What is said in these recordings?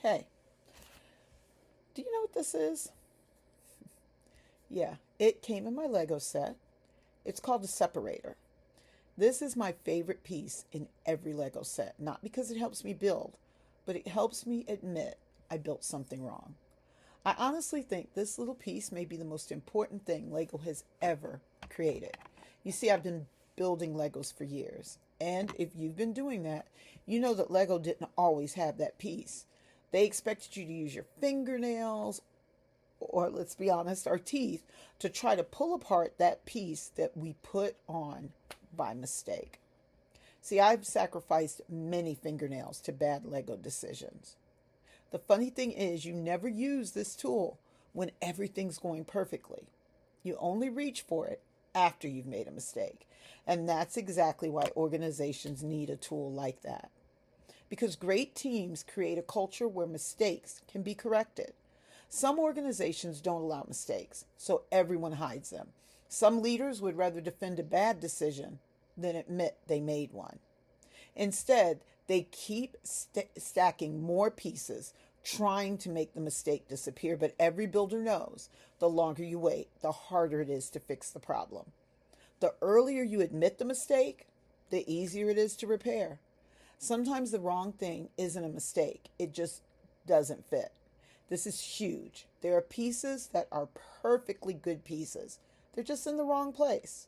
Hey, do you know what this is? Yeah, it came in my Lego set. It's called a separator. This is my favorite piece in every Lego set, not because it helps me build, but it helps me admit I built something wrong. I honestly think this little piece may be the most important thing Lego has ever created. You see, I've been building Legos for years, and if you've been doing that, you know that Lego didn't always have that piece. They expected you to use your fingernails, or let's be honest, our teeth, to try to pull apart that piece that we put on by mistake. See, I've sacrificed many fingernails to bad Lego decisions. The funny thing is, you never use this tool when everything's going perfectly. You only reach for it after you've made a mistake. And that's exactly why organizations need a tool like that. Because great teams create a culture where mistakes can be corrected. Some organizations don't allow mistakes, so everyone hides them. Some leaders would rather defend a bad decision than admit they made one. Instead, they keep stacking more pieces, trying to make the mistake disappear. But every builder knows the longer you wait, the harder it is to fix the problem. The earlier you admit the mistake, the easier it is to repair. Sometimes the wrong thing isn't a mistake, it just doesn't fit. This is huge. There are pieces that are perfectly good pieces, they're just in the wrong place.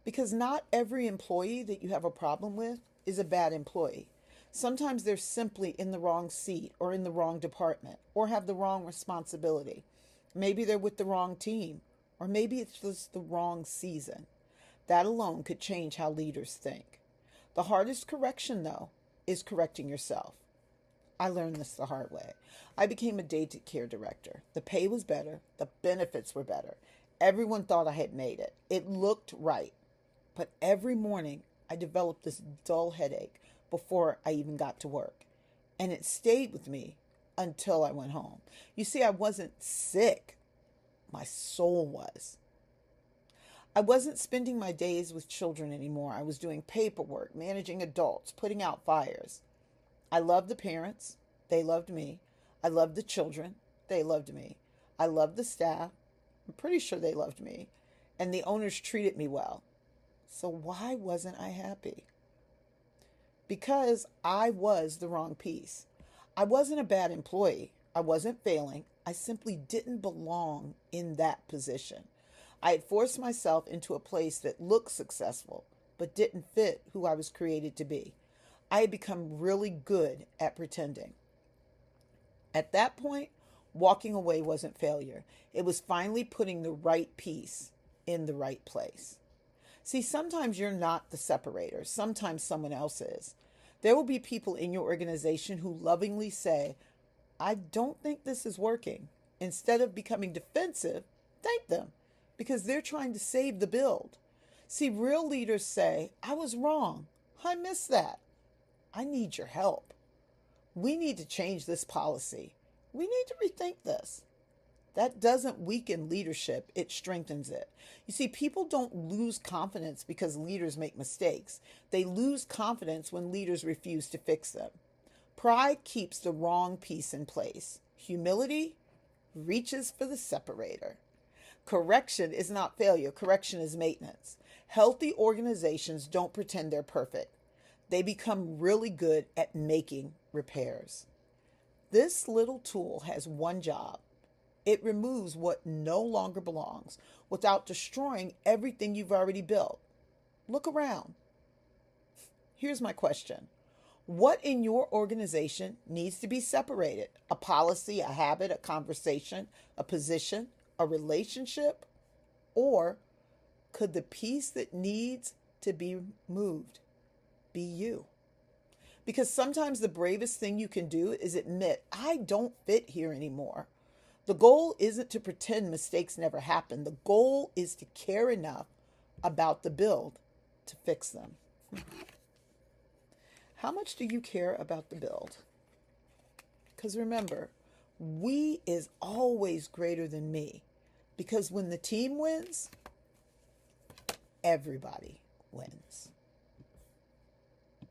Because not every employee that you have a problem with is a bad employee. Sometimes they're simply in the wrong seat or in the wrong department or have the wrong responsibility. Maybe they're with the wrong team, or maybe it's just the wrong season. That alone could change how leaders think. The hardest correction, though, is correcting yourself. I learned this the hard way. I became a daycare director. The pay was better, the benefits were better. Everyone thought I had made it. It looked right. But every morning, I developed this dull headache before I even got to work. And it stayed with me until I went home. You see, I wasn't sick, my soul was. I wasn't spending my days with children anymore. I was doing paperwork, managing adults, putting out fires. I loved the parents. They loved me. I loved the children. They loved me. I loved the staff. I'm pretty sure they loved me. And the owners treated me well. So why wasn't I happy? Because I was the wrong piece. I wasn't a bad employee. I wasn't failing. I simply didn't belong in that position. I had forced myself into a place that looked successful, but didn't fit who I was created to be. I had become really good at pretending. At that point, walking away wasn't failure. It was finally putting the right piece in the right place. See, sometimes you're not the separator. Sometimes someone else is. There will be people in your organization who lovingly say, I don't think this is working. Instead of becoming defensive, thank them because they're trying to save the build. See, real leaders say, I was wrong. I missed that. I need your help. We need to change this policy. We need to rethink this. That doesn't weaken leadership, it strengthens it. You see, people don't lose confidence because leaders make mistakes. They lose confidence when leaders refuse to fix them. Pride keeps the wrong piece in place. Humility reaches for the separator. Correction is not failure, correction is maintenance. Healthy organizations don't pretend they're perfect. They become really good at making repairs. This little tool has one job. It removes what no longer belongs without destroying everything you've already built. Look around. Here's my question. What in your organization needs to be separated? A policy, a habit, a conversation, a position, a relationship? Or could the piece that needs to be moved be you? Because sometimes the bravest thing you can do is admit, I don't fit here anymore. The goal isn't to pretend mistakes never happen. The goal is to care enough about the build to fix them. How much do you care about the build? Because remember, we is always greater than me. Because when the team wins, everybody wins.